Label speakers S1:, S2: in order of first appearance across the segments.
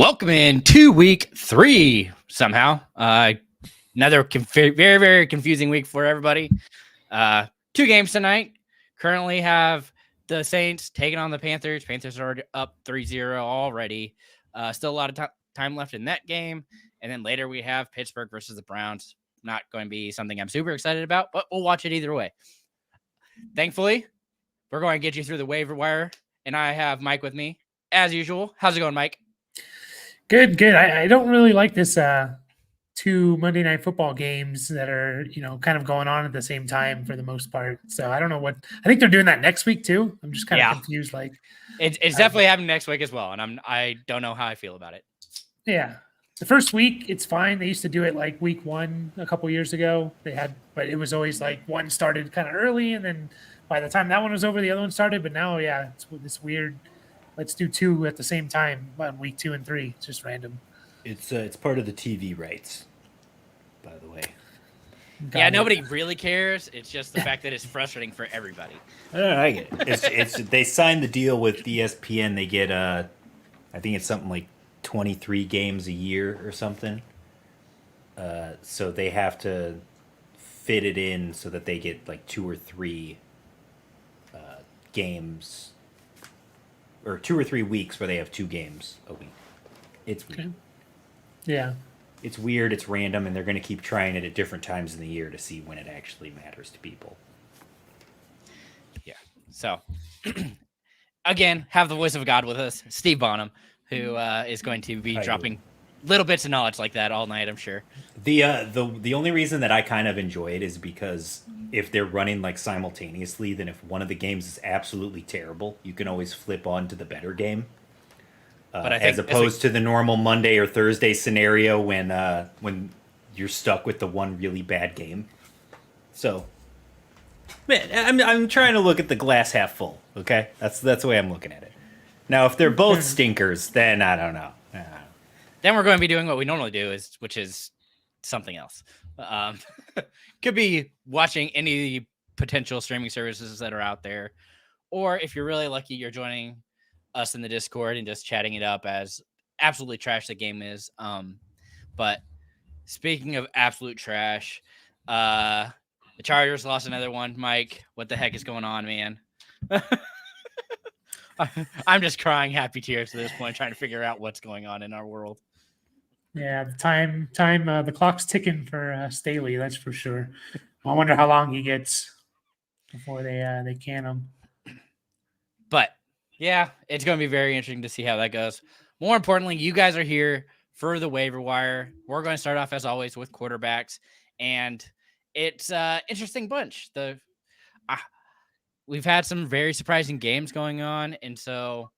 S1: Welcome in to week 3 somehow. Another very, very confusing week for everybody. 2 games tonight. Currently have the Saints taking on the Panthers. Panthers are up 3-0 already. Still a lot of time left in that game. And then later we have Pittsburgh versus the Browns. Not going to be something I'm super excited about, but we'll watch it either way. Thankfully, we're going to get you through the waiver wire. And I have Mike with me, as usual. How's it going, Mike?
S2: Good. I don't really like this 2 Monday Night Football games that are, kind of going on at the same time for the most part. So I don't know I think they're doing that next week too. I'm just kind of confused. Like
S1: it's definitely happening next week as well. And I don't know how I feel about it.
S2: Yeah. The first week, it's fine. They used to do it like week 1 a couple years ago. But it was always like one started kind of early. And then by the time that one was over, the other one started. But now, it's this weird, let's do 2 at the same time on week 2 and 3. It's just random.
S3: It's part of the TV rights, by the way.
S1: Nobody really cares. It's just the fact that it's frustrating for everybody.
S3: I get it. It's they signed the deal with ESPN. They get I think it's something like 23 games a year or something. So they have to fit it in so that they get like 2 or 3 games, or 2 or 3 weeks where they have 2 games a week. It's weird.
S2: Okay. Yeah.
S3: It's weird, it's random, and they're going to keep trying it at different times in the year to see when it actually matters to people.
S1: Yeah. So, again, have the voice of God with us, Steve Bonham, who is going to be dropping little bits of knowledge like that all night, I'm sure.
S3: The only reason that I kind of enjoy it is because if they're running like simultaneously, then if one of the games is absolutely terrible, you can always flip on to the better game. But as opposed to the normal Monday or Thursday scenario when you're stuck with the one really bad game. So, man, I'm trying to look at the glass half full. Okay, that's the way I'm looking at it. Now, if they're both stinkers, then I don't know.
S1: Then we're going to be doing what we normally do, which is something else. Could be watching any of the potential streaming services that are out there, or if you're really lucky, you're joining us in the Discord and just chatting it up as absolutely trash the game is. But speaking of absolute trash, the Chargers lost another one. Mike, what the heck is going on, man? I'm just crying happy tears at this point, trying to figure out what's going on in our world.
S2: Yeah, the clock's ticking for Staley, that's for sure. I wonder how long he gets before they can him.
S1: But yeah, it's going to be very interesting to see how that goes. More importantly, you guys are here for the waiver wire. We're going to start off, as always, with quarterbacks. And it's an interesting bunch. We've had some very surprising games going on. And so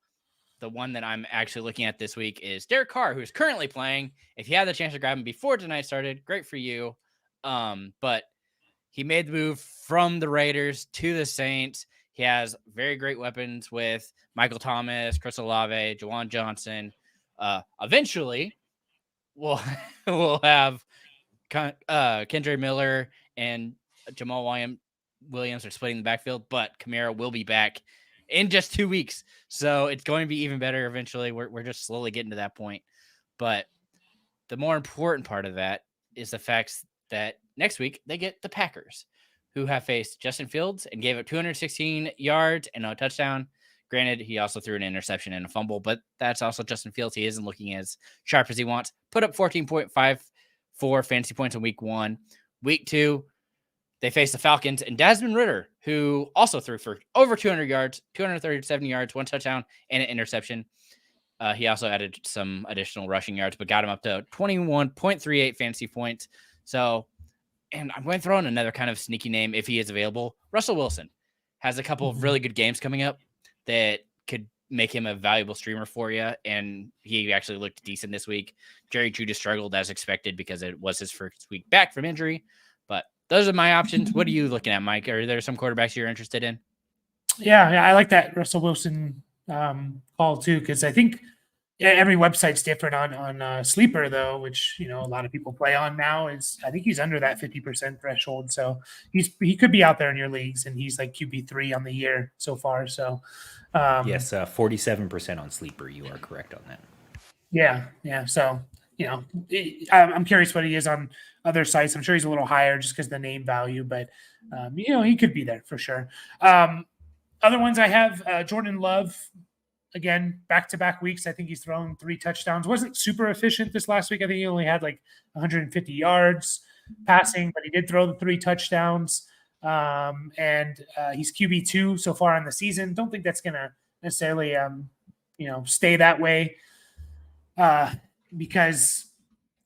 S1: the one that I'm actually looking at this week is Derek Carr, who's currently playing. If you had the chance to grab him before tonight started, great for you. But he made the move from the Raiders to the Saints. He has very great weapons with Michael Thomas, Chris Olave, Juwan Johnson. Eventually, we'll have Kendre Miller and Jamal Williams are splitting the backfield, but Kamara will be back in just 2 weeks. So it's going to be even better eventually. We're just slowly getting to that point. But the more important part of that is the fact that next week they get the Packers, who have faced Justin Fields and gave up 216 yards and no touchdown. Granted, he also threw an interception and a fumble, but that's also Justin Fields. He isn't looking as sharp as he wants. Put up 14.54 fantasy points in week 1. Week 2, they faced the Falcons and Desmond Ridder, who also threw for over 200 yards, 237 yards, 1 touchdown, and an interception. He also added some additional rushing yards, but got him up to 21.38 fantasy points. So, and I'm going to throw in another kind of sneaky name if he is available. Russell Wilson has a couple of really good games coming up that could make him a valuable streamer for you. And he actually looked decent this week. Jerry Jeudy struggled as expected because it was his first week back from injury. But those are my options. What are you looking at, Mike? Are there some quarterbacks you're interested in?
S2: Yeah, I like that Russell Wilson call too, because I think every website's different on Sleeper, though, which a lot of people play on now. I think he's under that 50% threshold, so he could be out there in your leagues, and he's like QB3 on the year so far. So
S3: yes, 47% on Sleeper. You are correct on that.
S2: Yeah. So, I'm curious what he is on other sites. I'm sure he's a little higher just because of the name value, but he could be there for sure. Other ones I have, Jordan Love, again, back-to-back weeks. I think he's thrown 3 touchdowns. Wasn't super efficient this last week. I think he only had like 150 yards passing, but he did throw the 3 touchdowns. And he's QB2 so far in the season. Don't think that's going to necessarily, stay that way because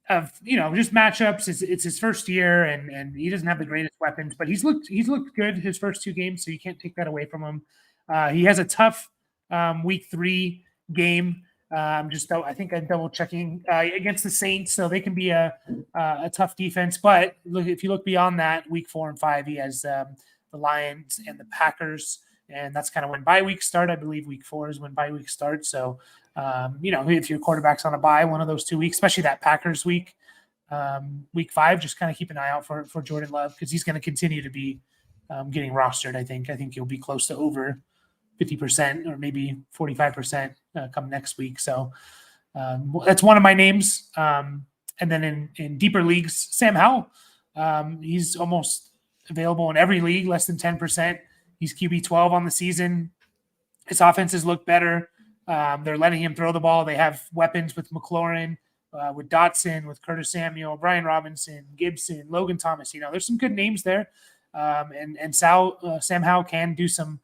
S2: of just matchups. It's his first year, and he doesn't have the greatest weapons, but he's looked good his first 2 games, so you can't take that away from him. He has a tough week 3 game. I think I'm double checking against the Saints, so they can be a tough defense. But if you look beyond that, week 4 and 5, he has the Lions and the Packers, and that's kind of when bye weeks start. I believe week 4 is when bye weeks start. So, if your quarterback's on a bye one of those 2 weeks, especially that Packers week, week 5, just kind of keep an eye out for Jordan Love because he's going to continue to be getting rostered. I think he'll be close to over 50% or maybe 45% come next week. So that's one of my names. And then in deeper leagues, Sam Howell, he's almost available in every league, less than 10%. He's QB12 on the season. His offenses look better. They're letting him throw the ball. They have weapons with McLaurin, with Dotson, with Curtis Samuel, Brian Robinson, Gibson, Logan Thomas. There's some good names there. And Sam Howell can do some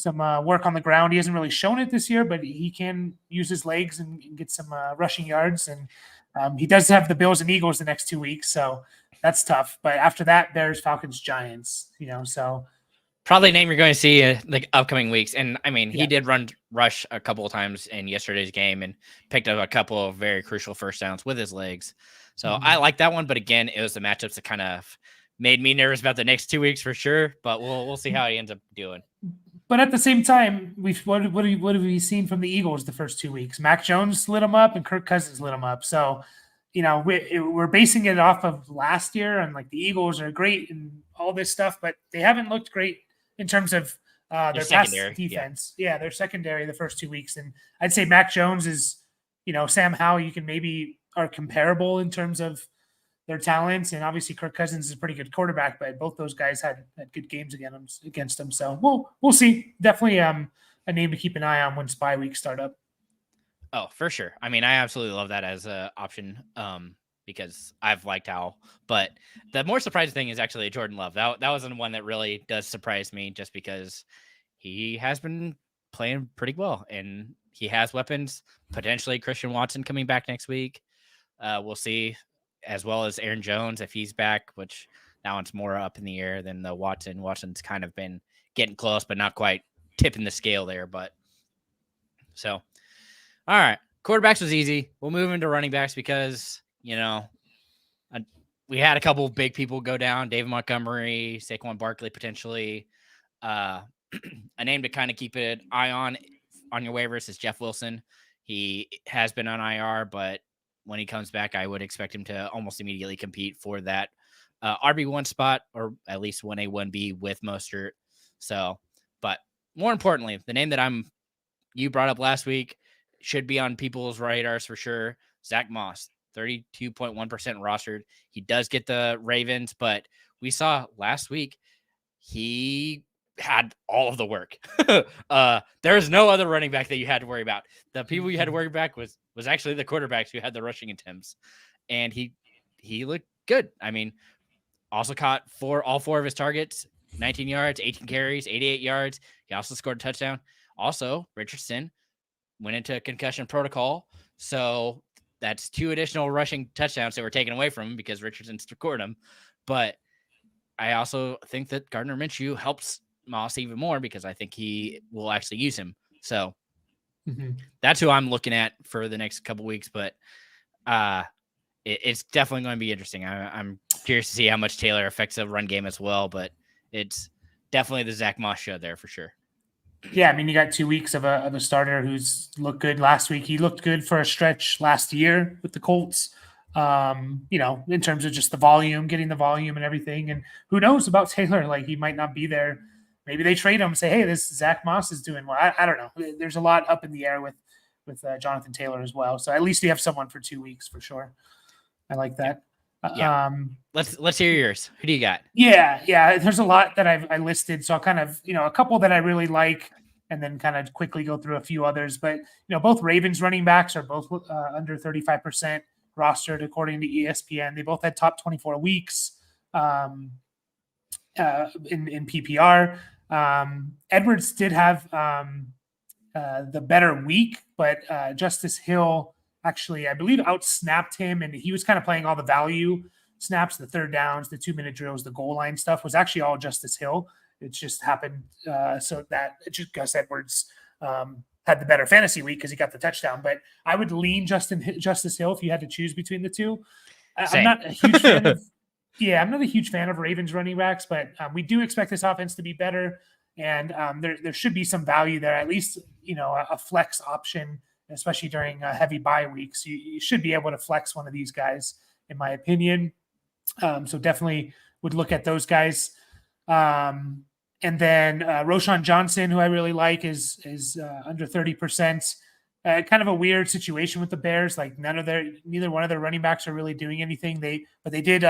S2: work on the ground. He hasn't really shown it this year, but he can use his legs and get some rushing yards. And he does have the Bills and Eagles the next 2 weeks, so that's tough. But after that, Bears, Falcons, Giants. So
S1: probably a name you're going to see the upcoming weeks. And I mean, he did rush a couple of times in yesterday's game and picked up a couple of very crucial first downs with his legs. So I like that one. But again, it was the matchups that kind of made me nervous about the next 2 weeks for sure. But we'll see how he ends up doing.
S2: But at the same time, what have we seen from the Eagles the first 2 weeks? Mac Jones lit them up and Kirk Cousins lit them up. So, we're basing it off of last year and like the Eagles are great and all this stuff, but they haven't looked great in terms of their pass defense. Yeah, their secondary the first 2 weeks. And I'd say Mac Jones is, Sam Howell, you can maybe are comparable in terms of their talents, and obviously Kirk Cousins is a pretty good quarterback, but both those guys had good games against them. So we'll see. Definitely a name to keep an eye on when bye weeks start up.
S1: Oh, for sure. I mean, I absolutely love that as an option because I've liked Howell. But the more surprising thing is actually Jordan Love. That was the one that really does surprise me just because he has been playing pretty well and he has weapons. Potentially Christian Watson coming back next week. We'll see. As well as Aaron Jones, if he's back, which that one's more up in the air than the Watson. Watson's kind of been getting close, but not quite tipping the scale there. But so, all right, quarterbacks was easy. We'll move into running backs because, we had a couple of big people go down, David Montgomery, Saquon Barkley, potentially. A name to kind of keep an eye on your waivers is Jeff Wilson. He has been on IR, but when he comes back, I would expect him to almost immediately compete for that RB1 spot, or at least 1A, 1B with Mostert. So, but more importantly, the name that you brought up last week should be on people's radars for sure. Zach Moss, 32.1% rostered. He does get the Ravens, but we saw last week he had all of the work. There's no other running back that you had to worry about. The people you had to worry about was actually the quarterbacks who had the rushing attempts, and he looked good. I mean, also caught all 4 of his targets, 19 yards, 18 carries, 88 yards. He also scored a touchdown. Also, Richardson went into concussion protocol, so that's 2 additional rushing touchdowns that were taken away from him because Richardson scored them. But I also think that Gardner Minshew helps Moss even more because I think he will actually use him. So that's who I'm looking at for the next couple weeks. But it's definitely going to be interesting. I'm curious to see how much Taylor affects the run game as well. But it's definitely the Zach Moss show there for sure.
S2: Yeah, I mean, you got 2 weeks of a starter who's looked good last week. He looked good for a stretch last year with the Colts. In terms of just the volume, getting the volume and everything. And who knows about Taylor? Like, he might not be there. Maybe they trade him and say, hey, this Zach Moss is doing well. I don't know. There's a lot up in the air with Jonathan Taylor as well. So at least you have someone for 2 weeks for sure. I like that.
S1: Yeah. Let's hear yours. Who do you got?
S2: Yeah. There's a lot that I listed. So I'll kind of, a couple that I really like, and then kind of quickly go through a few others. But, both Ravens running backs are both under 35% rostered according to ESPN. They both had top 24 weeks in PPR. Edwards did have the better week, but Justice Hill actually, I believe, outsnapped him, and he was kind of playing all the value snaps, the third downs, the 2-minute drills, the goal line stuff was actually all Justice Hill. It just happened so that Gus Edwards had the better fantasy week because he got the touchdown. But I would lean Justice Hill if you had to choose between the two. I'm not a huge fan of. Yeah, I'm not a huge fan of Ravens running backs, but we do expect this offense to be better, and there should be some value there. At least a flex option, especially during heavy bye weeks. You should be able to flex one of these guys, in my opinion. So definitely would look at those guys. And then Roshan Johnson, who I really like, is under 30%. Kind of a weird situation with the Bears. Like neither one of their running backs are really doing anything. They did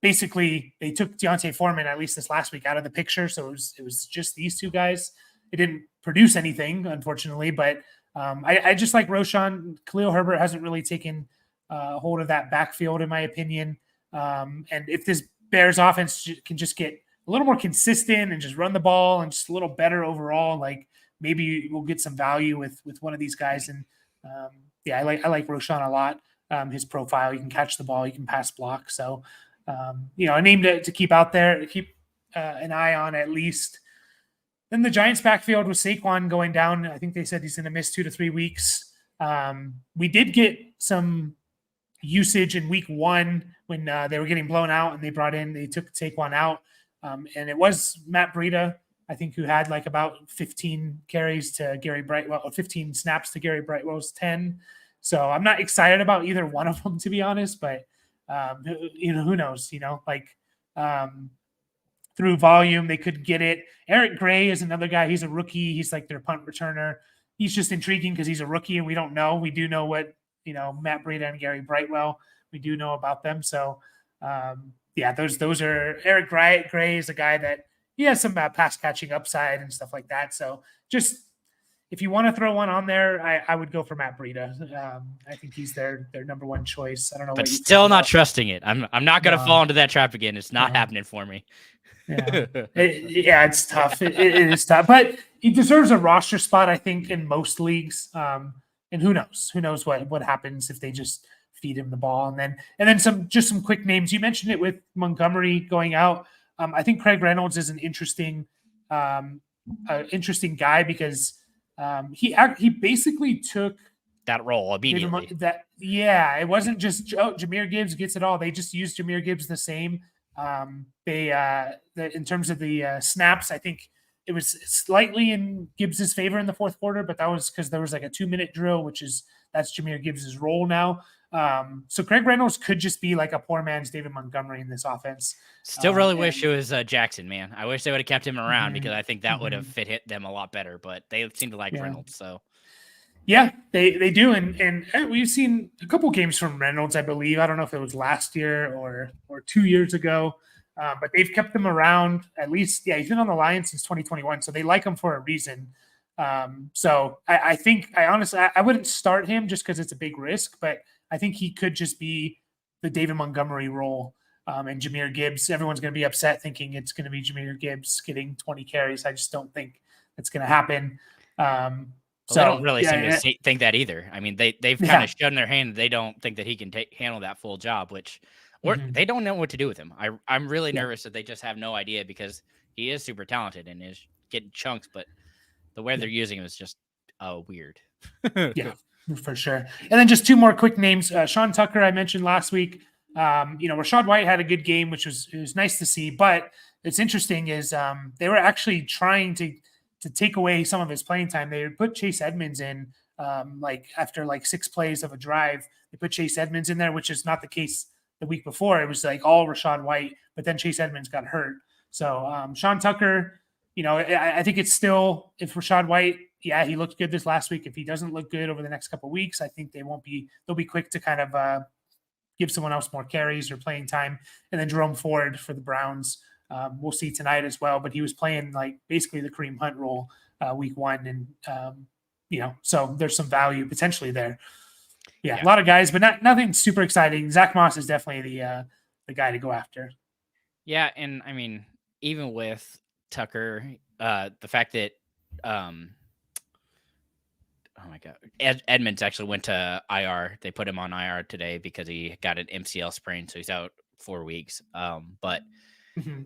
S2: basically they took Deontay Foreman, at least this last week, out of the picture. So it was just these two guys. It didn't produce anything, unfortunately, but I just like Roshan. Khalil Herbert hasn't really taken hold of that backfield, in my opinion. And if this Bears offense can just get a little more consistent and just run the ball and just a little better overall, like maybe we'll get some value with one of these guys. And I like Roshan a lot. His profile, you can catch the ball, you can pass block. So, a name to keep out there, to keep an eye on at least. Then the Giants backfield with Saquon going down. I think they said he's going to miss 2 to 3 weeks. We did get some usage in week 1 when they were getting blown out and they took Saquon out. And it was Matt Breida, I think, who had like about 15 carries to Gary Brightwell, or 15 snaps to Gary Brightwell's 10. So I'm not excited about either one of them, to be honest, but who knows, through volume, they could get it. Eric Gray is another guy. He's a rookie. He's like their punt returner. He's just intriguing because he's a rookie and we don't know. We do know what, Matt Breida and Gary Brightwell, we do know about them. So, those are Eric Gray is a guy that he has some pass catching upside and stuff like that. So just if you want to throw one on there, I would go for Matt Breida. I think he's their number one choice. I don't know,
S1: but still not trusting it. I'm not going to fall into that trap again. It's not happening for me.
S2: It's tough. It is tough, but he deserves a roster spot, I think, in most leagues. And who knows what happens if they just feed him the ball. And then some quick names. You mentioned it with Montgomery going out. I think Craig Reynolds is an interesting guy because he basically took
S1: that role immediately.
S2: It wasn't just Jahmyr Gibbs gets it all. They just used Jahmyr Gibbs the same. In terms of the snaps, I think it was slightly in Gibbs's favor in the fourth quarter, but that was because there was like a 2-minute drill, that's Jahmyr Gibbs's role now. So Craig Reynolds could just be like a poor man's David Montgomery in this offense.
S1: Still really wish it was Jackson, man. I wish they would have kept him around because I think that would have hit them a lot better, but they seem to like Reynolds. So
S2: yeah, they do. And we've seen a couple games from Reynolds, I believe. I don't know if it was last year or 2 years ago, but they've kept him around at least. Yeah, he's been on the Lions since 2021, so they like him for a reason. So I think honestly wouldn't start him just because it's a big risk, but I think he could just be the David Montgomery role. And Jahmyr Gibbs, everyone's going to be upset thinking it's going to be Jahmyr Gibbs getting 20 carries. I just don't think it's going to happen.
S1: So I don't really seem to think that either. I mean, they've kind of shown their hand. They don't think that he can handle that full job, or they don't know what to do with him. I'm really nervous that they just have no idea because he is super talented and is getting chunks, but the way they're using him is just weird.
S2: Yeah, for sure. And then just 2 more quick names. Sean Tucker, I mentioned last week. Rachaad White had a good game, which was nice to see. But it's interesting is they were actually trying to take away some of his playing time. They put Chase Edmonds in after 6 plays of a drive. They put Chase Edmonds in there, which is not the case the week before. It was like all Rachaad White, but then Chase Edmonds got hurt. So Sean Tucker, I think it's still, if Rachaad White yeah, he looked good this last week. If he doesn't look good over the next couple of weeks, I think they'll be quick to kind of give someone else more carries or playing time. And then Jerome Ford for the Browns, we'll see tonight as well. But he was playing like basically the Kareem Hunt role week 1, and so there's some value potentially there. Yeah, a lot of guys, but nothing super exciting. Zach Moss is definitely the guy to go after.
S1: Yeah, and I mean, even with Tucker, the fact that oh my God, Edmonds actually went to IR. They put him on IR today because he got an MCL sprain, so he's out 4 weeks. But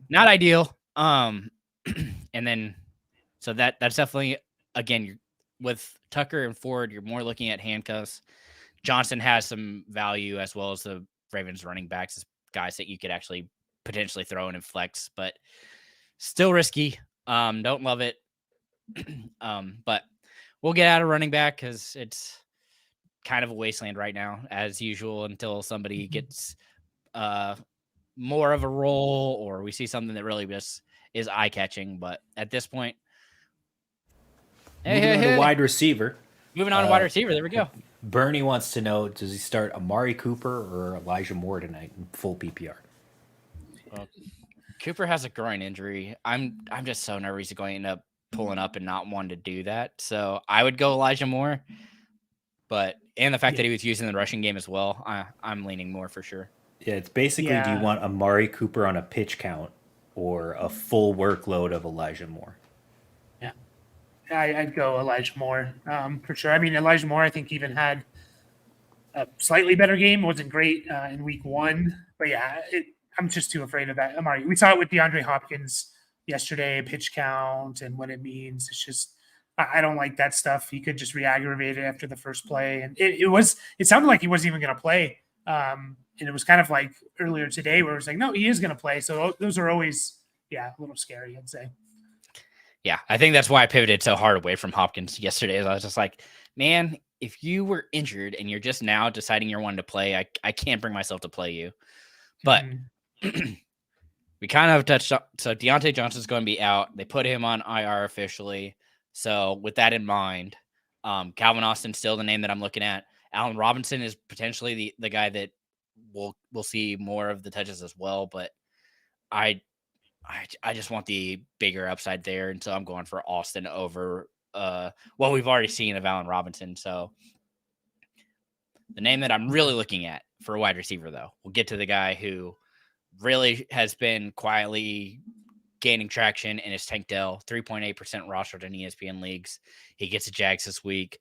S1: not ideal. And then so that's definitely, again, with Tucker and Ford, you're more looking at handcuffs. Johnson has some value, as well as the Ravens running backs as guys that you could actually potentially throw in and flex, but still risky. Don't love it. But we'll get out of running back because it's kind of a wasteland right now, as usual, until somebody gets more of a role or we see something that really just is eye catching. But at this point,
S3: moving on to wide receiver.
S1: Moving on to wide receiver. There we go.
S3: Bernie wants to know, does he start Amari Cooper or Elijah Moore tonight in full PPR?
S1: Well, Cooper has a groin injury. I'm just so nervous he's going to end up pulling up and not wanting to do that. So I would go Elijah Moore. And the fact that he was using the rushing game as well, I'm leaning Moore for sure.
S3: Yeah, it's basically, do you want Amari Cooper on a pitch count or a full workload of Elijah Moore?
S2: I'd go Elijah Moore for sure. I mean, Elijah Moore, I think, even had a slightly better game. Wasn't great in week 1. But yeah, I'm just too afraid of that. Amari, we saw it with DeAndre Hopkins yesterday, pitch count and what it means. It's just, I don't like that stuff. He could just re-aggravate it after the first play. And it sounded like he wasn't even going to play. And it was kind of like earlier today where it was like, no, he is going to play. So those are always, a little scary, I'd say.
S1: Yeah, I think that's why I pivoted so hard away from Hopkins yesterday. Is I was just like, man, if you were injured and you're just now deciding you're wanting to play, I can't bring myself to play you. But we kind of touched on, so Deontay Johnson's going to be out. They put him on IR officially. So with that in mind, Calvin Austin's still the name that I'm looking at. Allen Robinson is potentially the guy that we'll see more of the touches as well. But I just want the bigger upside there, and so I'm going for Austin over what we've already seen of Allen Robinson. So the name that I'm really looking at for a wide receiver, though, we'll get to the guy who really has been quietly gaining traction, and is Tank Dell, 3.8% rostered in ESPN leagues. He gets the Jags this week.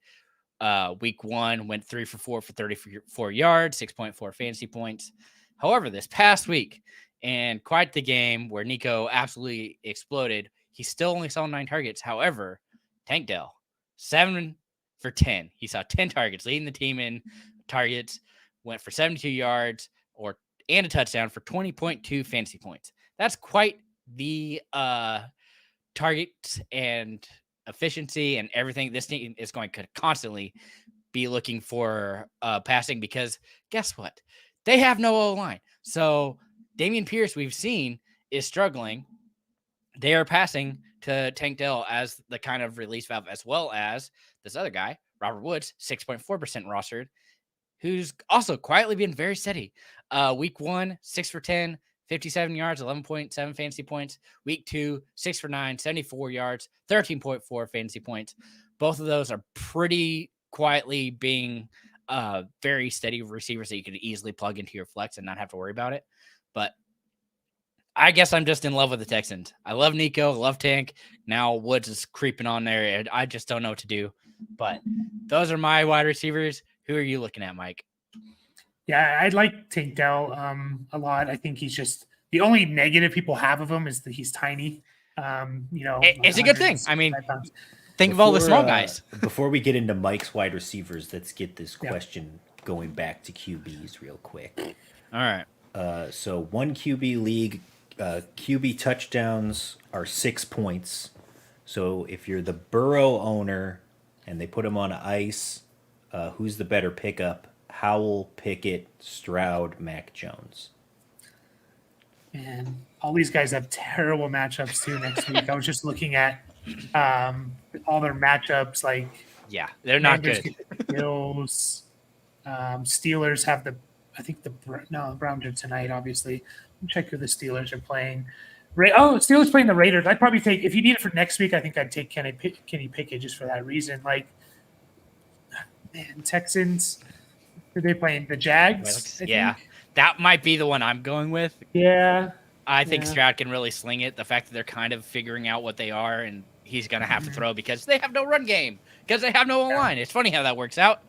S1: Week 1 went 3 for 4 for 34 yards, 6.4 fantasy points. However, this past week, and quite the game where Nico absolutely exploded, he still only saw 9 targets. However, Tank Dell, 7 for 10. He saw 10 targets, leading the team in targets, went for 72 yards and a touchdown for 20.2 fantasy points. That's quite the targets and efficiency and everything. This team is going to constantly be looking for passing because guess what? They have no O-line. So Dameon Pierce, we've seen, is struggling. They are passing to Tank Dell as the kind of release valve, as well as this other guy, Robert Woods, 6.4% rostered, who's also quietly been very steady. Week 1, 6 for 10, 57 yards, 11.7 fantasy points. Week 2, 6 for 9, 74 yards, 13.4 fantasy points. Both of those are pretty quietly being very steady receivers that you could easily plug into your flex and not have to worry about it. But I guess I'm just in love with the Texans. I love Nico, love Tank. Now Woods is creeping on there, and I just don't know what to do. But those are my wide receivers. Who are you looking at, Mike?
S2: Yeah, I like Tank Dell a lot. I think he's just the only negative people have of him is that he's tiny.
S1: It's a good thing. I mean, think of all the small guys.
S3: Before we get into Mike's wide receivers, let's get this question going back to QBs real quick.
S1: All right.
S3: So 1 QB league, QB touchdowns are 6 points. So if you're the Burrow owner and they put him on ice, who's the better pickup? Howell, Pickett, Stroud, Mac Jones.
S2: Man, all these guys have terrible matchups too next week. I was just looking at the all their matchups, like
S1: Yeah, they're not
S2: Commanders
S1: good.
S2: get the Bills. Steelers have the Browns are tonight, obviously. Check who the Steelers are playing. Steelers playing the Raiders. I'd probably take, if you need it for next week, I think I'd take Kenny Pickett just for that reason. Like, man, Texans, who are they playing? The Jags? I
S1: Yeah,
S2: think?
S1: that might be the one I'm going with.
S2: Yeah.
S1: I think
S2: Yeah.
S1: Stroud can really sling it. The fact that they're kind of figuring out what they are, and he's going to have to throw because they have no run game, because they have no line. It's funny how that works out.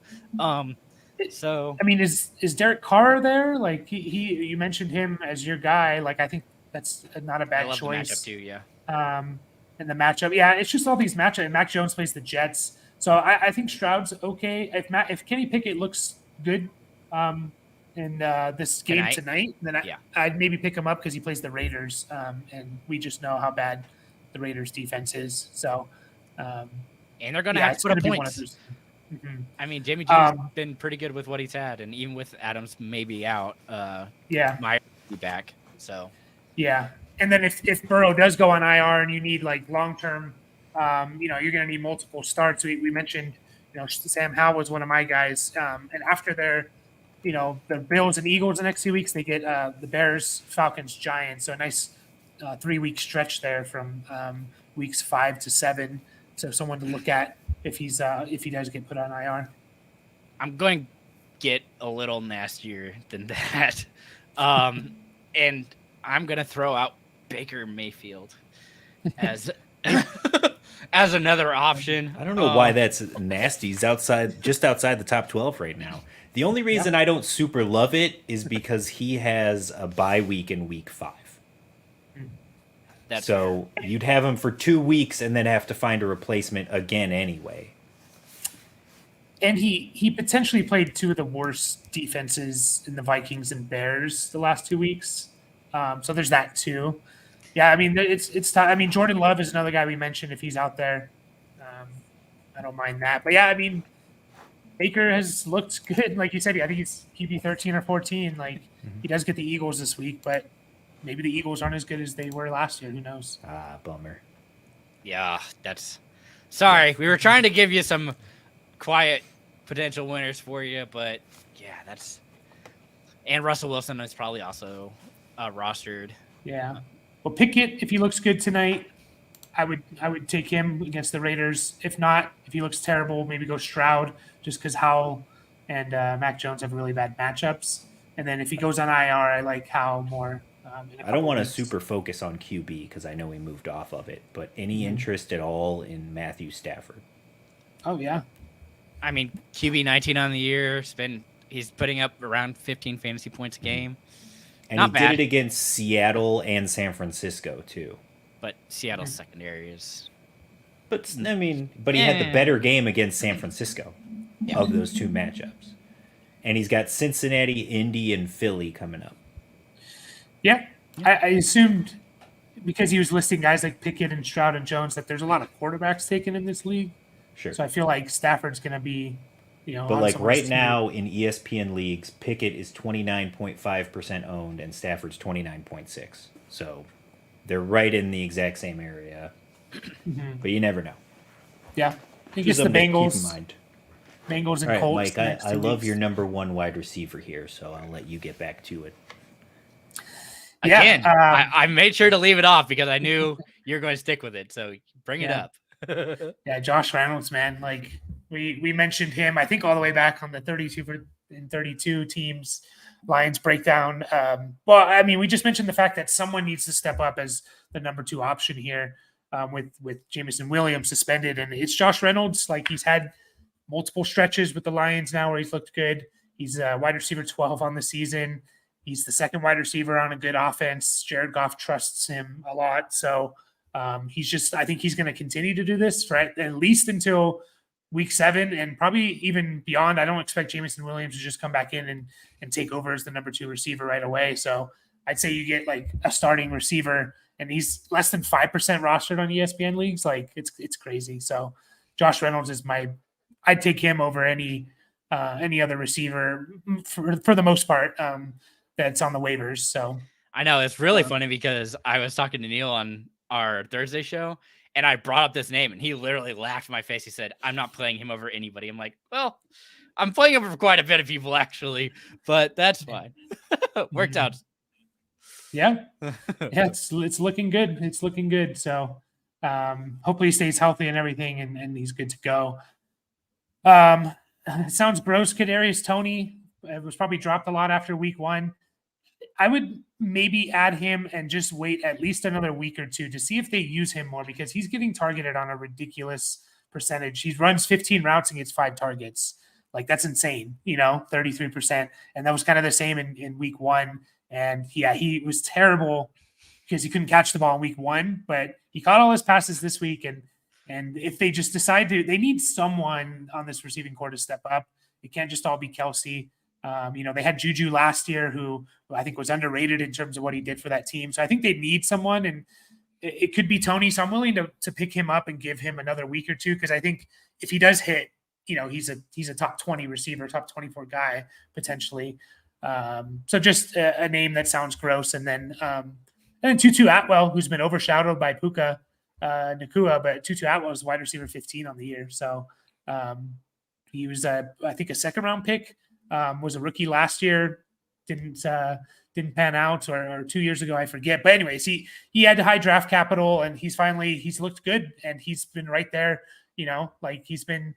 S1: So
S2: I mean, is Derek Carr there? Like you mentioned him as your guy. Like, I think that's not a
S1: I
S2: bad
S1: love
S2: choice.
S1: the matchup too. Yeah.
S2: And the matchup, yeah, it's just all these matchups. Mac Jones plays the Jets, so I think Stroud's okay. If Kenny Pickett looks good in this game tonight, then I'd maybe pick him up because he plays the Raiders, and we just know how bad the Raiders defense is. So,
S1: and they're going to have to put up points. I mean, Jimmy G's been pretty good with what he's had, and even with Adams maybe out, Myers will be back. So,
S2: yeah. And then if Burrow does go on IR and you need like long term, you're going to need multiple starts. We mentioned, Sam Howell was one of my guys, and after their, the Bills and Eagles the next 2 weeks, they get the Bears, Falcons, Giants. So a nice 3-week stretch there from weeks 5 to 7. So someone to look at if he does get put on IR.
S1: I'm going to get a little nastier than that, and I'm going to throw out Baker Mayfield as as another option.
S3: I don't know why that's nasty. He's just outside the top 12 right now. The only reason I don't super love it is because he has a bye week in week 5. So you'd have him for 2 weeks and then have to find a replacement again anyway.
S2: And he potentially played 2 of the worst defenses in the Vikings and Bears the last 2 weeks. So there's that too. Yeah, I mean it's tough. I mean Jordan Love is another guy we mentioned if he's out there. I don't mind that. But yeah, I mean Baker has looked good. Like you said, I think he's QB 13 or 14. Like he does get the Eagles this week, but maybe the Eagles aren't as good as they were last year. Who knows?
S3: Bummer.
S1: Yeah, that's sorry. We were trying to give you some quiet potential winners for you, but yeah, that's and Russell Wilson is probably also rostered.
S2: Yeah. Well, Pickett, if he looks good tonight, I would take him against the Raiders. If not, if he looks terrible, maybe go Stroud, just because Howell and Mac Jones have really bad matchups. And then if he goes on IR, I like Howell more.
S3: I don't want to super focus on QB because I know we moved off of it, but any interest at all in Matthew Stafford?
S2: Oh, yeah.
S1: I mean, QB 19 on the year. He's putting up around 15 fantasy points a game.
S3: And
S1: Not
S3: he
S1: bad.
S3: did it against Seattle and San Francisco, too.
S1: But Seattle's secondary is...
S3: But he had the better game against San Francisco of those 2 matchups. And he's got Cincinnati, Indy, and Philly coming up.
S2: Yeah. I assumed because he was listing guys like Pickett and Stroud and Jones that there's a lot of quarterbacks taken in this league.
S3: Sure.
S2: So I feel like Stafford's going to be,
S3: But like right now in ESPN leagues, Pickett is 29.5% owned and Stafford's 29.6%. So they're right in the exact same area. But you never know.
S2: Yeah. I think it's the Bengals.
S3: Keep in mind.
S2: Bengals and
S3: All right,
S2: Colts.
S3: Mike, I love your number 1 wide receiver here, so I'll let you get back to it.
S1: Again, I made sure to leave it off because I knew you were going to stick with it. So bring it up.
S2: Yeah, Josh Reynolds, man. Like we mentioned him, I think all the way back on the 32 teams Lions breakdown. Well, I mean, we just mentioned the fact that someone needs to step up as the number 2 option here with Jameson Williams suspended, and it's Josh Reynolds. Like he's had multiple stretches with the Lions now where he's looked good. He's wide receiver 12 on the season. He's the second wide receiver on a good offense. Jared Goff trusts him a lot. So I think he's going to continue to do this for at least until week 7 and probably even beyond. I don't expect Jameson Williams to just come back in and take over as the number 2 receiver right away. So I'd say you get like a starting receiver and he's less than 5% rostered on ESPN leagues. Like it's crazy. So Josh Reynolds is I'd take him over any other receiver for the most part that's on the waivers. So
S1: I know it's really funny because I was talking to Neil on our Thursday show And I brought up this name, and he literally laughed in my face. He said, "I'm not playing him over anybody." I'm like, well, I'm playing him over quite a bit of people, actually, but that's fine. Worked out.
S2: Yeah. Yeah, it's looking good. It's looking good. So hopefully he stays healthy and everything, and he's good to go. It sounds gross. Kadarius Toney was probably dropped a lot after week 1. I would maybe add him and just wait at least another week or 2 to see if they use him more, because he's getting targeted on a ridiculous percentage. He runs 15 routes and gets 5 targets. Like, that's insane, 33%. And that was kind of the same in week 1. And yeah, he was terrible because he couldn't catch the ball in week 1, but he caught all his passes this week. And if they just decide they need someone on this receiving core to step up. It can't just all be Kelsey. They had Juju last year, who I think was underrated in terms of what he did for that team. So I think they need someone, and it could be Toney. So I'm willing to pick him up and give him another week or 2, because I think if he does hit, he's a top 20 receiver, top 24 guy potentially. So just a name that sounds gross. And then Tutu Atwell, who's been overshadowed by Puka Nacua, but Tutu Atwell is wide receiver 15 on the year. So he was, I think, a second round pick. Was a rookie last year, didn't pan out, or 2 years ago, I forget. But anyways, he had high draft capital, and he's looked good, and he's been right there. He's been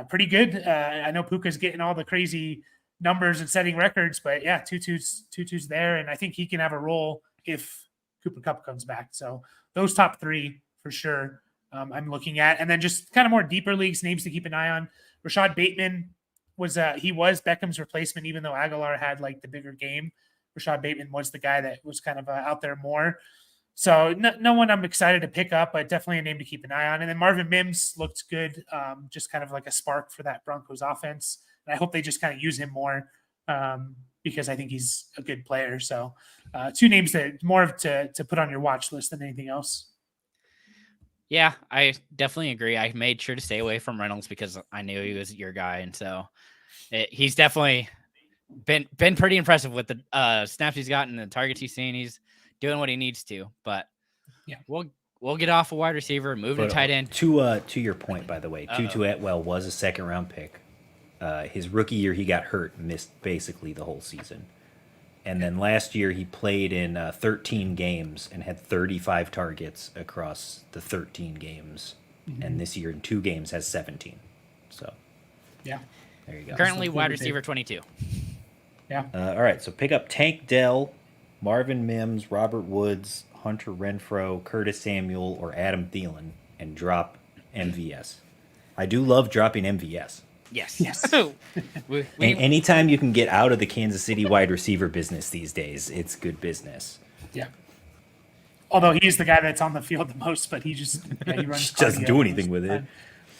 S2: pretty good. I know Puka's getting all the crazy numbers and setting records, but yeah, Tutu's there, and I think he can have a role if Cooper Kupp comes back. So those top 3 for sure. I'm looking at, and then just kind of more deeper leagues names to keep an eye on. Rashad Bateman was Beckham's replacement, even though Aguilar had like the bigger game. Rashad Bateman was the guy that was kind of out there more. So no one I'm excited to pick up, but definitely a name to keep an eye on. And then Marvin Mims looked good, just kind of like a spark for that Broncos offense. And I hope they just kind of use him more because I think he's a good player. So 2 names that more of to put on your watch list than anything else.
S1: Yeah, I definitely agree. I made sure to stay away from Reynolds because I knew he was your guy, and so he's definitely been pretty impressive with the snaps he's gotten, the targets he's seen. He's doing what he needs to. But yeah, we'll get off a wide receiver, move to tight end.
S3: To your point, by the way, Tutu Atwell was a second round pick. His rookie year, he got hurt, missed basically the whole season. And then last year, he played in 13 games and had 35 targets across the 13 games. Mm-hmm. And this year, in 2 games, has 17. So,
S2: yeah,
S3: there you go.
S1: Currently, wide receiver 22.
S2: Yeah.
S3: All right, so pick up Tank Dell, Marvin Mims, Robert Woods, Hunter Renfrow, Curtis Samuel, or Adam Thielen, and drop MVS. I do love dropping MVS.
S1: Yes.
S3: Anytime you can get out of the Kansas City wide receiver business these days, it's good business.
S2: Yeah. Although he's the guy that's on the field the most, but he runs.
S3: Doesn't do anything with it.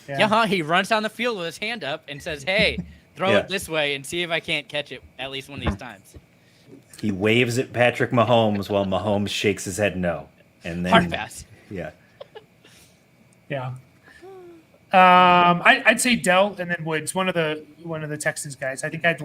S1: Yeah, he runs down the field with his hand up and says, "Hey, throw it this way and see if I can't catch it at least one of these times."
S3: He waves at Patrick Mahomes while Mahomes shakes his head no, and then
S1: hard pass.
S3: Yeah.
S2: Yeah. I'd say Dell and then Woods, one of the Texans guys. I think I'd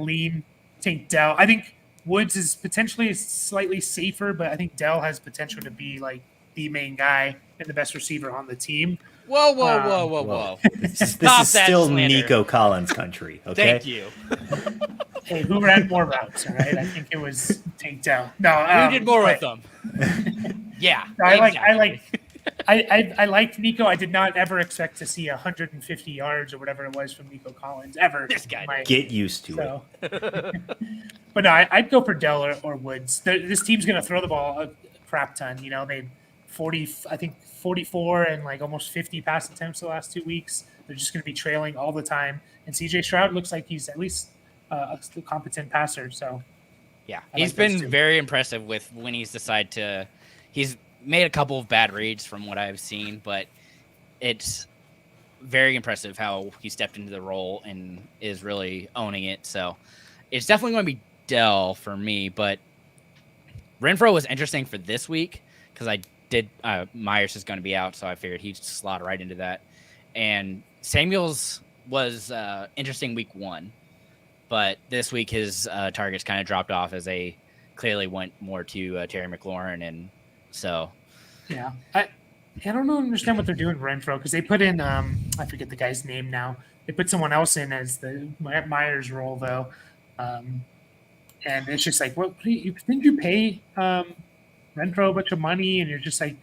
S2: take Dell. I think Woods is potentially slightly safer, but I think Dell has potential to be like the main guy and the best receiver on the team.
S1: Whoa.
S3: This is still Nico Collins country, okay?
S1: Thank you.
S2: Hey, who ran more routes, all right? I think it was Tank Dell. No,
S1: who did more with them? Yeah.
S2: I liked Nico. I did not ever expect to see 150 yards or whatever it was from Nico Collins ever.
S1: This guy.
S3: Get used to it.
S2: But no, I'd go for Dell or Woods. This team's going to throw the ball a crap ton. They 44 and like almost 50 pass attempts the last 2 weeks. They're just going to be trailing all the time. And CJ Stroud looks like he's at least a competent passer. So
S1: yeah, he's been very impressive with when he's decided to. He's made a couple of bad reads from what I've seen, but it's very impressive how he stepped into the role and is really owning it. So it's definitely going to be Dell for me, but Renfrow was interesting for this week because Myers is going to be out, so I figured he'd slot right into that. And Samuels was interesting week 1, but this week his targets kind of dropped off as they clearly went more to Terry McLaurin, and so
S2: yeah. I don't understand what they're doing for Renfro because they put in I forget the guy's name now. They put someone else in as the Myers role though, and it's just like, what didn't you pay Renfro a bunch of money, and you're just like,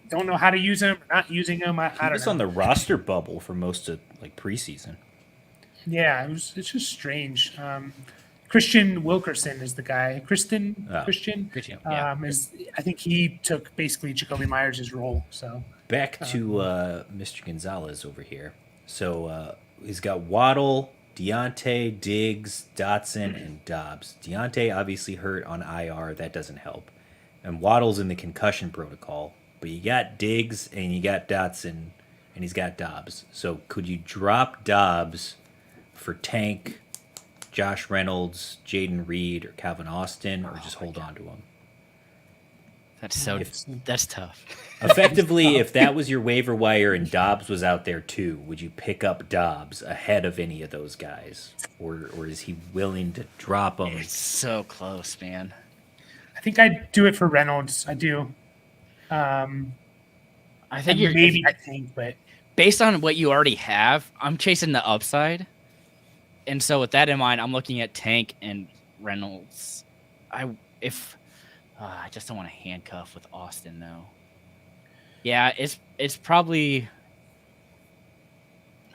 S2: don't know how to use him, or not using him. I
S3: He
S2: don't
S3: was
S2: know.
S3: on the roster bubble for most of like preseason.
S2: Yeah, it's just strange. Christian Wilkerson is the guy. Christian
S1: yeah.
S2: is I think he took basically Jacoby Myers' role. So
S3: Back to Mr. Gonzalez over here. So he's got Waddle, Deontay, Diggs, Dotson, and Dobbs. Deontay obviously hurt on IR. That doesn't help. And Waddle's in the concussion protocol. But you got Diggs and you got Dotson and he's got Dobbs. So could you drop Dobbs for Tank, Josh Reynolds, Jaden Reed, or Calvin Austin, or just hold on to him?
S1: That's tough.
S3: Effectively, if that was your waiver wire and Dobbs was out there too, would you pick up Dobbs ahead of any of those guys, or is he willing to drop him?
S1: It's so close, man.
S2: I think I'd do it for Reynolds. I do.
S1: I think
S2: I think, but
S1: based on what you already have, I'm chasing the upside. And so with that in mind, I'm looking at Tank and Reynolds. I just don't want to handcuff with Austin though. Yeah, it's probably.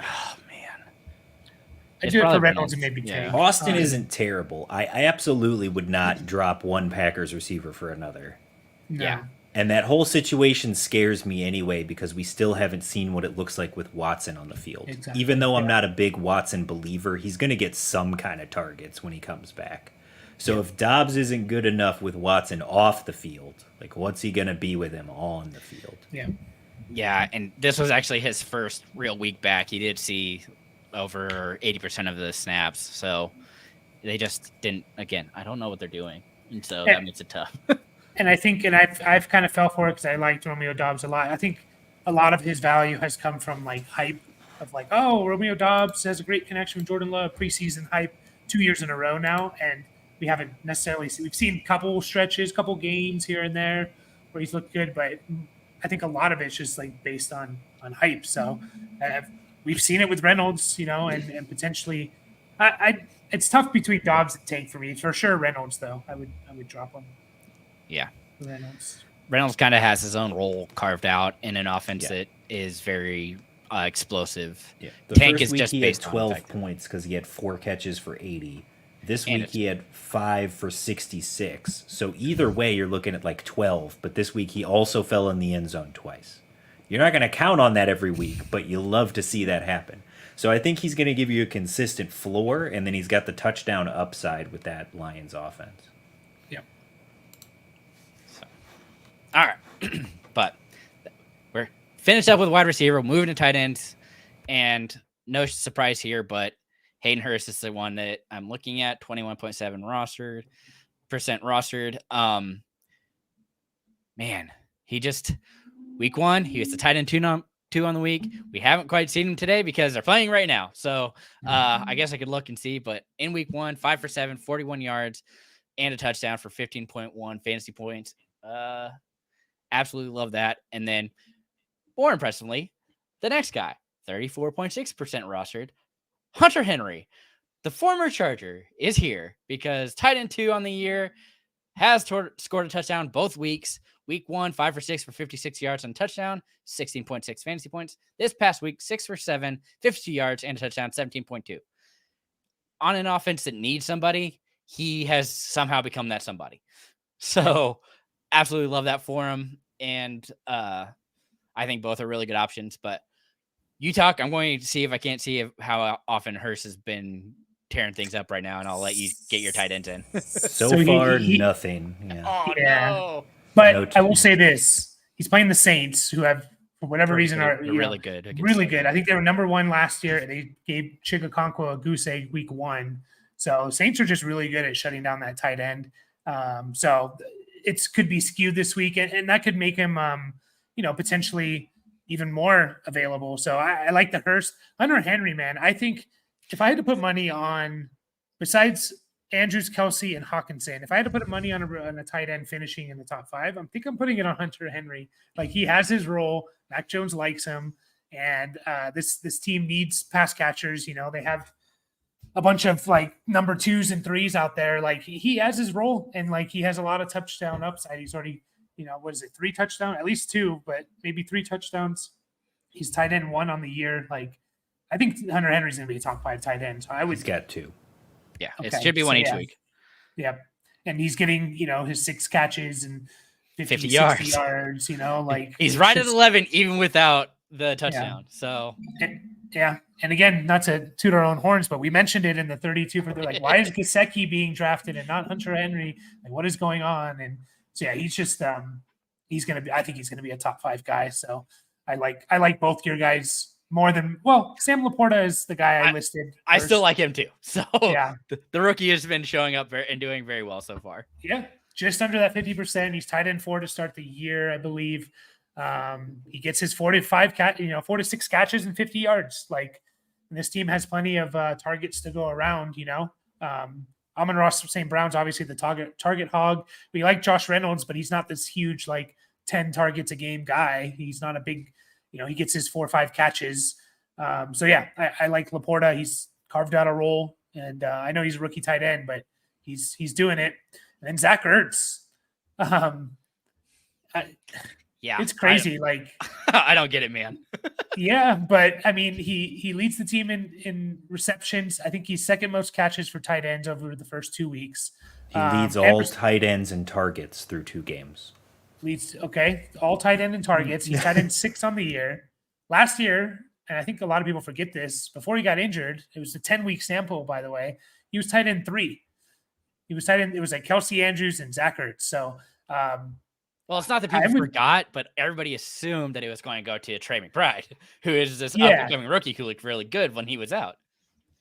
S1: Oh man,
S2: I do it for Reynolds and maybe Tank.
S3: Austin isn't terrible. I absolutely would not drop one Packers receiver for another.
S2: No.
S1: Yeah.
S3: And that whole situation scares me anyway because we still haven't seen what it looks like with Watson on the field.
S2: Exactly.
S3: Even though I'm not a big Watson believer, he's going to get some kind of targets when he comes back. So if Dobbs isn't good enough with Watson off the field, like what's he going to be with him on the field?
S2: Yeah.
S1: Yeah, and this was actually his first real week back. He did see over 80% of the snaps. So they just didn't, again, I don't know what they're doing. And so that makes it tough.
S2: And I think, and I've kind of fell for it because I liked Romeo Dobbs a lot. I think a lot of his value has come from like hype of like, oh, Romeo Dobbs has a great connection with Jordan Love, preseason hype 2 years in a row now. And we haven't necessarily we've seen a couple stretches, couple games here and there where he's looked good, but I think a lot of it's just like based on hype. So we've seen it with Reynolds, and potentially it's tough between Dobbs and Tank for me. For sure Reynolds though. I would drop him.
S1: Yeah.
S2: Reynolds
S1: kind of has his own role carved out in an offense that is very explosive.
S3: Yeah. The
S1: Tank
S3: first
S1: is
S3: week
S1: just
S3: he had
S1: based
S3: 12 points because he had 4 catches for 80. This week he had 5 for 66. So either way, you're looking at like 12. But this week he also fell in the end zone twice. You're not going to count on that every week, but you love to see that happen. So I think he's going to give you a consistent floor, and then he's got the touchdown upside with that Lions offense.
S1: All right. But we're finished up with wide receiver, moving to tight ends, and no surprise here, but Hayden Hurst is the one that I'm looking at, 21.7% rostered. Man, he just week 1, he was the tight end 2 on the week. We haven't quite seen him today because they're playing right now. So I guess I could look and see, but in week 1, 5 for 7, 41 yards, and a touchdown for 15.1 fantasy points. Absolutely love that. And then more impressively, the next guy, 34.6% rostered, Hunter Henry, the former Charger, is here because tight end 2 on the year, has scored a touchdown both weeks. Week 1, 5 for 6 for 56 yards and a touchdown, 16.6 fantasy points. This past week, 6 for 7, 52 yards and a touchdown, 17.2. On an offense that needs somebody, he has somehow become that somebody. So absolutely love that for him. And I think both are really good options. But you talk, I'm going to see if I can't see how often Hurst has been tearing things up right now, and I'll let you get your tight ends in.
S3: So far, nothing. Yeah.
S1: Oh, no.
S2: But I will say this. He's playing the Saints, who have, for whatever reason, are
S1: really good.
S2: Really good. I think they were number 1 last year. They gave Chigakonkwo a goose egg week 1. So Saints are just really good at shutting down that tight end. So it could be skewed this week, and that could make him, potentially even more available. So I like the Hurst. Hunter Henry, man, I think if I had to put money on, besides Andrews, Kelsey, and Hawkinson. If I had to put money on a tight end finishing in the top 5, I'm putting it on Hunter Henry. Like, he has his role. Mac Jones likes him, and this team needs pass catchers. You know, they have a bunch of like number 2s and 3s out there. Like, he has his role, and like he has a lot of touchdown upside. He's already, you know, what is it, 3 touchdowns, at least 2, but maybe 3 touchdowns. He's tight end 1 on the year. Like, I think Hunter Henry's going to be a top 5 tight end. So I would.
S3: He's got 2.
S1: Yeah,
S2: Okay,
S1: it should be one each week.
S2: Yep. And he's getting, you know, his 6 catches and 50
S1: yards.
S2: yards, you know, like
S1: he's right at 11 even without the touchdown. So
S2: and again, not to toot our own horns, but we mentioned it in the 32 for like, why is Gesicki being drafted and not Hunter Henry? Like, what is going on? And so he's just he's gonna be, I think he's gonna be a top 5 guy. So I like both your guys more than, well, Sam Laporta is the guy I listed first.
S1: I still like him too. So
S2: yeah,
S1: the rookie has been showing up and doing very well so far.
S2: Yeah, just under that 50%. He's tight end 4 to start the year, I believe. He gets his 4 to 6 catches and 50 yards. Like, this team has plenty of targets to go around. You know, Amon-Ra St. Brown's obviously the target hog. We like Josh Reynolds, but he's not this huge like 10 targets a game guy. He's not a big, you know, he gets his 4 or 5 catches. So yeah, I like Laporta. He's carved out a role, and I know he's a rookie tight end, but he's doing it. And then Zach Ertz.
S1: Yeah,
S2: it's crazy.
S1: I don't get it, man.
S2: Yeah, but I mean, he leads the team in receptions. I think he's second most catches for tight ends over the first 2 weeks.
S3: He leads all tight ends in targets through 2 games.
S2: All tight end in targets. He's tight end 6 on the year. Last year, and I think a lot of people forget this, before he got injured, it was a 10-week sample, by the way, he was tight end 3. He was tight end, it was like Kelsey, Andrews, and Zach Ertz. So,
S1: well, it's not that people forgot, but everybody assumed that it was going to go to Trey McBride, who is this up-and-coming rookie who looked really good when he was out.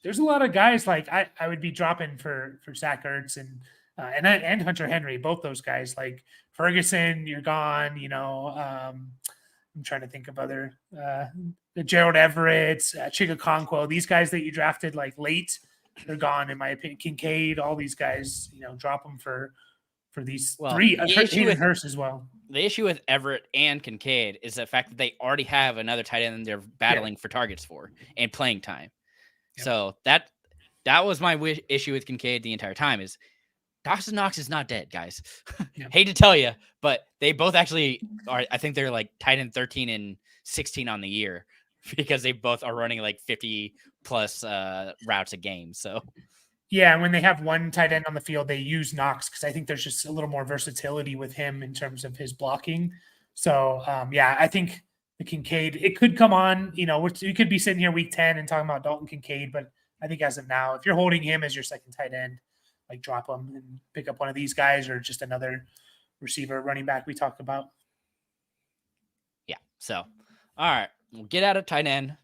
S2: There's a lot of guys like I would be dropping for Zach Ertz and Hunter Henry, both those guys. Like Ferguson, you're gone. You know, I'm trying to think of other Gerald Everett, Chigakonkwo. These guys that you drafted like late, they're gone in my opinion. Kincaid, all these guys, you know, drop them for these 3. Hayden Hurst as well.
S1: The issue with Everett and Kincaid is the fact that they already have another tight end they're battling for targets for and playing time. Yep. So that was my issue with Kincaid the entire time is Dawson Knox is not dead, guys. Yep. Hate to tell you, but they both actually are. I think they're like tight end 13 and 16 on the year because they both are running like 50 plus routes a game. So.
S2: Yeah, when they have one tight end on the field, they use Knox because I think there's just a little more versatility with him in terms of his blocking. So, I think the Kincaid, it could come on, you know, we could be sitting here week 10 and talking about Dalton Kincaid, but I think as of now, if you're holding him as your second tight end, like drop him and pick up one of these guys or just another receiver, running back we talked about.
S1: Yeah, so, all right, we'll get out of tight end.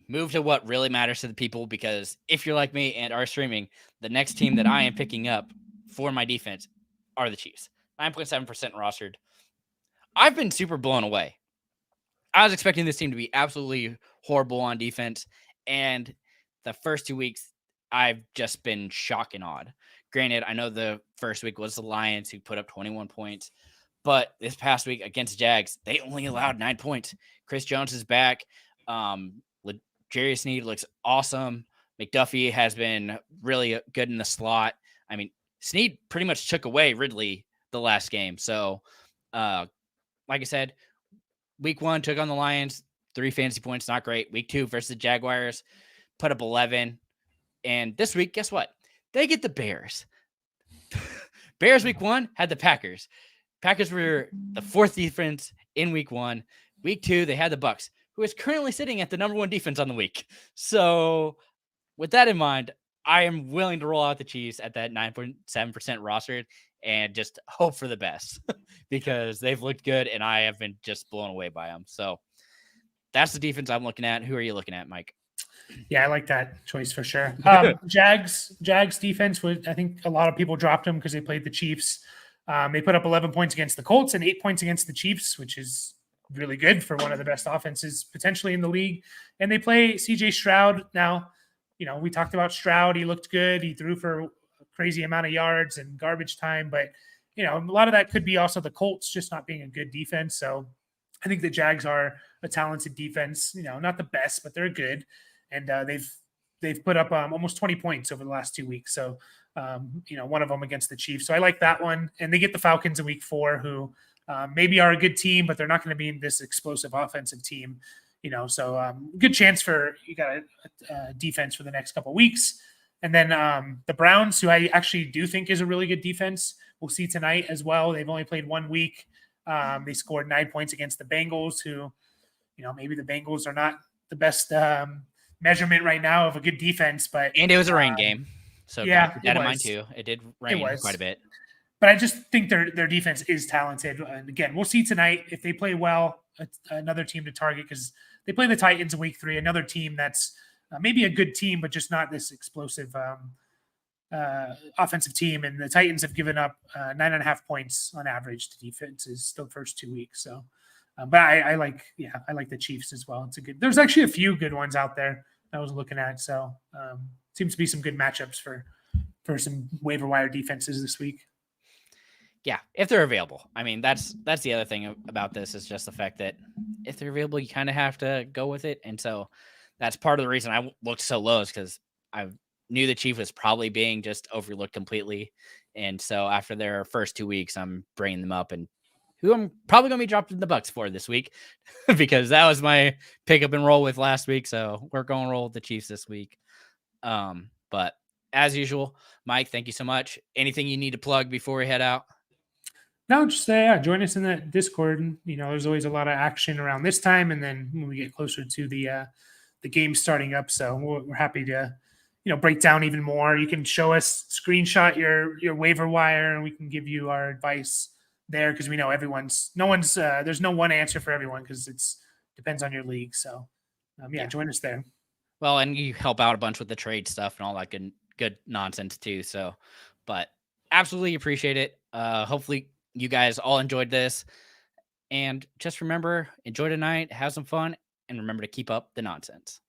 S1: Move to what really matters to the people, because if you're like me and are streaming, the next team that I am picking up for my defense are the Chiefs. 9.7% rostered. I've been super blown away. I was expecting this team to be absolutely horrible on defense, and the first 2 weeks, I've just been shocked and awed. Granted, I know the first week was the Lions who put up 21 points, but this past week against Jags, they only allowed 9 points. Chris Jones is back. Jerry Sneed looks awesome. McDuffie has been really good in the slot. I mean, Sneed pretty much took away Ridley the last game. So, like I said, week 1 took on the Lions, 3 fantasy points, not great. Week 2 versus the Jaguars, put up 11. And this week, guess what? They get the Bears. Bears week 1 had the Packers. Packers were the 4th defense in week 1. Week 2, they had the Bucks, who is currently sitting at the number 1 defense on the week. So with that in mind, I am willing to roll out the Chiefs at that 9.7% rostered and just hope for the best because they've looked good and I have been just blown away by them. So that's the defense I'm looking at. Who are you looking at, Mike?
S2: Yeah, I like that choice for sure. Jags defense I think a lot of people dropped them because they played the Chiefs. They put up 11 points against the Colts and 8 points against the Chiefs, which is really good for one of the best offenses potentially in the league. And they play CJ Stroud. Now, you know, we talked about Stroud. He looked good. He threw for crazy amount of yards and garbage time. But, you know, a lot of that could be also the Colts just not being a good defense. So I think the Jags are a talented defense, you know, not the best, but they're good. And they've put up almost 20 points over the last 2 weeks. So, you know, one of them against the Chiefs. So I like that one. And they get the Falcons in week 4, who maybe are a good team, but they're not going to be this explosive offensive team, you know. So good chance for you got a defense for the next couple of weeks. And then the Browns, who I actually do think is a really good defense, we'll see tonight as well. They've only played 1 week. They scored 9 points against the Bengals, who, you know, maybe the Bengals are not the best measurement right now of a good defense, and
S1: it was a rain game, so
S2: yeah,
S1: keep that in mind too. It did rain quite a bit,
S2: but I just think their defense is talented. And again, we'll see tonight if they play well. Another team to target, because they play the Titans in week 3, another team that's maybe a good team, but just not this explosive offensive team. And the Titans have given up 9.5 points on average to defenses the first 2 weeks. So. But I like the Chiefs as well. There's actually a few good ones out there I was looking at. So seems to be some good matchups for some waiver wire defenses this week.
S1: Yeah, if they're available. I mean, that's the other thing about this, is just the fact that if they're available, you kind of have to go with it. And so that's part of the reason I looked so low, is because I knew the Chief was probably being just overlooked completely. And so after their first 2 weeks, I'm bringing them up, and who I'm probably going to be dropping the Bucks for this week, because that was my pick up and roll with last week. So we're going to roll with the Chiefs this week. But as usual, Mike, thank you so much. Anything you need to plug before we head out?
S2: No, just join us in the Discord. You know, there's always a lot of action around this time, and then when we get closer to the game starting up, so we're happy to, you know, break down even more. You can show us, screenshot your waiver wire, and we can give you our advice there, because we know there's no one answer for everyone, because it's depends on your league. So join us there.
S1: Well, and you help out a bunch with the trade stuff and all that good nonsense too. So, but absolutely appreciate it. Hopefully you guys all enjoyed this, and just remember, enjoy tonight, have some fun, and remember to keep up the nonsense.